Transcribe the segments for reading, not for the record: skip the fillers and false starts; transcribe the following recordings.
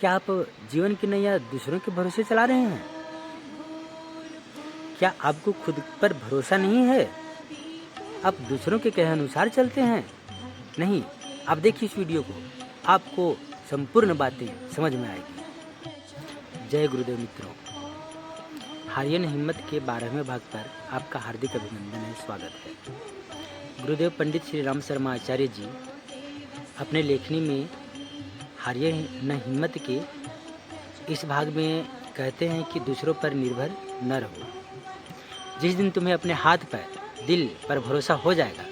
क्या आप जीवन की नैया दूसरों के भरोसे चला रहे हैं? क्या आपको खुद पर भरोसा नहीं है? आप दूसरों के कहे अनुसार चलते हैं? नहीं, आप देखिए इस वीडियो को, आपको संपूर्ण बातें समझ में आएगी। जय गुरुदेव मित्रों, हारियन हिम्मत के 12वें भाग पर आपका हार्दिक अभिनंदन है, स्वागत है। गुरुदेव पंडित श्री राम शर्मा आचार्य जी अपने लेखनी में हारियन हिम्मत के इस भाग में कहते हैं कि दूसरों पर निर्भर न रहो। जिस दिन तुम्हें अपने हाथ पर, दिल पर भरोसा हो जाएगा,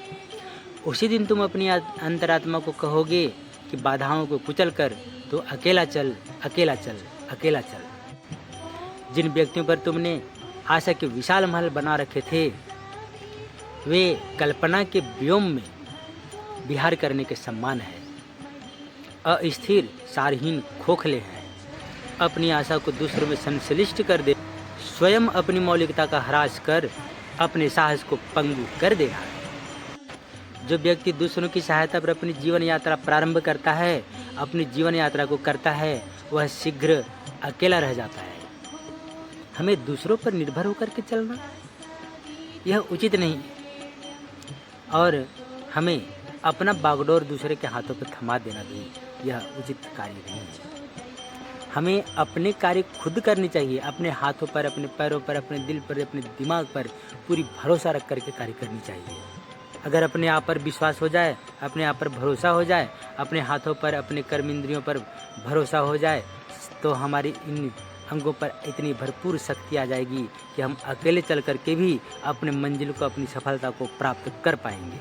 उसी दिन तुम अपनी अंतरात्मा को कहोगे कि बाधाओं को कुचल कर तो अकेला चल, अकेला चल, अकेला चल। जिन व्यक्तियों पर तुमने आशा के विशाल महल बना रखे थे, वे कल्पना के व्योम में विहार करने के समान है। अस्थिर, सारहीन, खोखले हैं। अपनी आशा को दूसरों में संश्लिष्ट कर दे, स्वयं अपनी मौलिकता का ह्रास कर अपने साहस को पंगु कर दे रहा है। जो व्यक्ति दूसरों की सहायता पर अपनी जीवन यात्रा प्रारंभ करता है, अपनी जीवन यात्रा को करता है, वह शीघ्र अकेला रह जाता है। हमें दूसरों पर निर्भर होकर के चलना यह उचित नहीं, और हमें अपना बागडोर दूसरे के हाथों पर थमा देना भी यह उचित कार्य नहीं है। हमें अपने कार्य खुद करने चाहिए। अपने हाथों पर, अपने पैरों पर, अपने दिल पर, अपने दिमाग पर पूरी भरोसा रख करके कार्य करनी चाहिए। अगर अपने आप पर विश्वास हो जाए, अपने आप पर भरोसा हो जाए, अपने हाथों पर, अपने कर्म इंद्रियों पर भरोसा हो जाए, तो हमारी इन अंगों पर इतनी भरपूर शक्ति आ जाएगी कि हम अकेले चल करके भी अपने मंजिल को, अपनी सफलता को प्राप्त कर पाएंगे।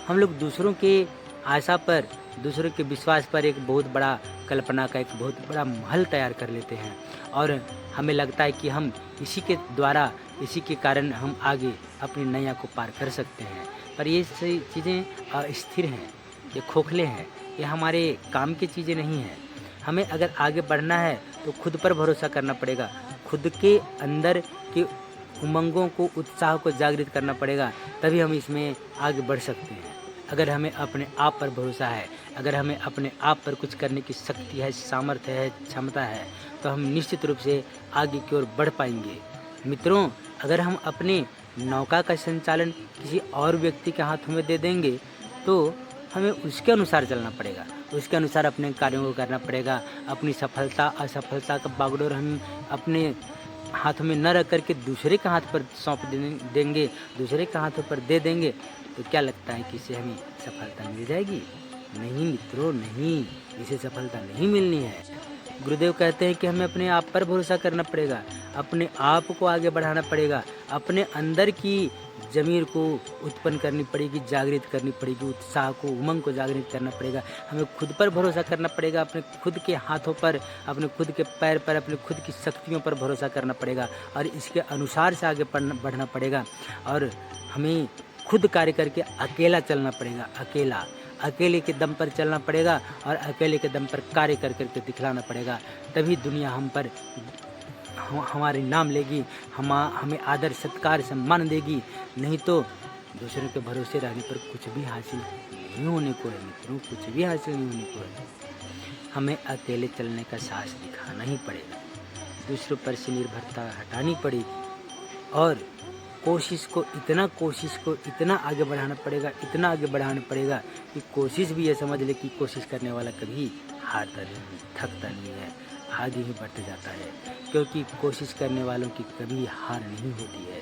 हम लोग दूसरों के आशा पर, दूसरों के विश्वास पर एक बहुत बड़ा कल्पना का एक बहुत बड़ा महल तैयार कर लेते हैं, और हमें लगता है कि हम इसी के द्वारा, इसी के कारण हम आगे अपनी नैया को पार कर सकते हैं। पर ये सही चीज़ें अस्थिर हैं, ये खोखले हैं, ये हमारे काम की चीज़ें नहीं हैं। हमें अगर आगे बढ़ना है तो खुद पर भरोसा करना पड़ेगा, खुद के अंदर के उमंगों को, उत्साह को जागृत करना पड़ेगा, तभी हम इसमें आगे बढ़ सकते हैं। अगर हमें अपने आप पर भरोसा है, अगर हमें अपने आप पर कुछ करने की शक्ति है, सामर्थ्य है, क्षमता है, तो हम निश्चित रूप से आगे की ओर बढ़ पाएंगे। मित्रों, अगर हम अपने नौका का संचालन किसी और व्यक्ति के हाथों में दे देंगे, तो हमें उसके अनुसार चलना पड़ेगा, उसके अनुसार अपने कार्यों को करना पड़ेगा। अपनी सफलता असफलता का बागडोर हम अपने हाथों में न रख करके दूसरे के हाथ पर सौंप देंगे, दूसरे के हाथों पर दे देंगे, तो क्या लगता है कि इससे हमें सफलता मिल जाएगी? नहीं मित्रों, नहीं, इसे सफलता नहीं मिलनी है। गुरुदेव कहते हैं कि हमें अपने आप पर भरोसा करना पड़ेगा, अपने आप को आगे बढ़ाना पड़ेगा, अपने अंदर की ज़मीर को उत्पन्न करनी पड़ेगी, जागृत करनी पड़ेगी, उत्साह को, उमंग को जागृत करना पड़ेगा। हमें खुद पर भरोसा करना पड़ेगा, अपने खुद के हाथों पर, अपने खुद के पैर पर, अपने खुद की शक्तियों पर भरोसा करना पड़ेगा, और इसके अनुसार से आगे बढ़ना पड़ेगा। और हमें खुद कार्य करके अकेला चलना पड़ेगा, अकेले के दम पर चलना पड़ेगा, और अकेले के दम पर कार्य कर करके दिखलाना पड़ेगा। तभी दुनिया हम पर हमारे नाम लेगी, हमें आदर सत्कार सम्मान देगी। नहीं तो दूसरों के भरोसे रहने पर कुछ भी हासिल नहीं होने को है मित्रों, कुछ भी हासिल नहीं होने को है। हमें अकेले चलने का साहस दिखाना ही पड़ेगा, दूसरों पर से निर्भरता हटानी पड़ेगी, और कोशिश को इतना आगे बढ़ाना पड़ेगा, इतना आगे बढ़ाना पड़ेगा कि कोशिश भी ये समझ ले कि कोशिश करने वाला कभी हारता नहीं, थकता नहीं है, आगे ही बढ़ते जाता है। क्योंकि कोशिश करने वालों की कभी हार नहीं होती है।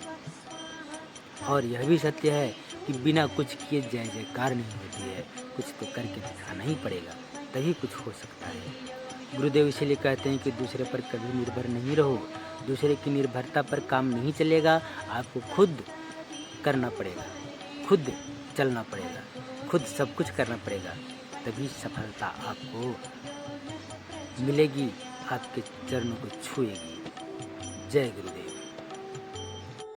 और यह भी सत्य है कि बिना कुछ किए जय जयकार नहीं होती है, कुछ तो करके दिखाना ही पड़ेगा, तभी कुछ हो सकता है। गुरुदेव इसीलिए कहते हैं कि दूसरे पर कभी निर्भर नहीं रहो, दूसरे की निर्भरता पर काम नहीं चलेगा, आपको खुद करना पड़ेगा, खुद चलना पड़ेगा, खुद सब कुछ करना पड़ेगा, तभी सफलता आपको मिलेगी, आपके चरणों को छुएगी। जय गुरुदेव।